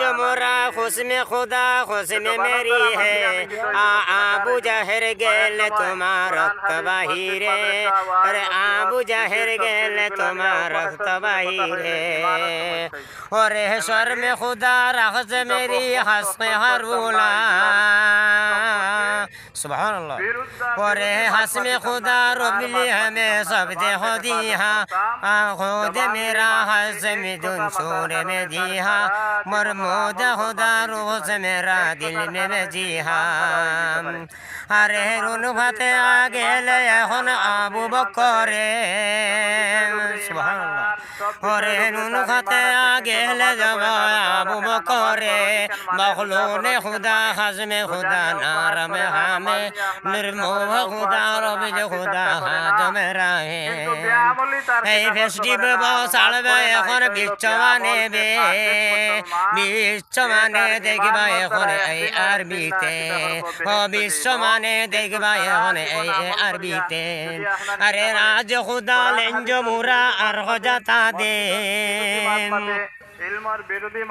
जो मोरा खुस्म खुदा खुस्म मेरी है आबू जहर गेल तुम्हारा तबाही रे अरे आबू जहर गेल तुम्हारा तबाही रे और स्वर में खुदा रख्स मेरी हंस हरूला सुभान अल्लाह और हंस में खुदा रोबली हमें सब दे हो दिया खुद मेरा हंस में दुन सूर में दिया मरमूद खुदा रोज मेरा दिल में जिहा अरे रुन फते आगे ले हन आबू बकरे सुभान अल्लाह और रुन फते आगे ले जवा आबू बकरे मखलूक खुदा हज़म खुदा नारम हामे निर्मोह खुदा रबिज खुदा हाजम राहे এই ফেস্টিভ্যাল বসালবে এখন বিশ্বমানে দেখবা এখন এই আরবিতে ও বিশ্বমানে দেখবা এখন এই আরবিতে আরে রাজ খুদা লেঞ্জ মুরা আর হজাতা দে ইলমর বিরোধী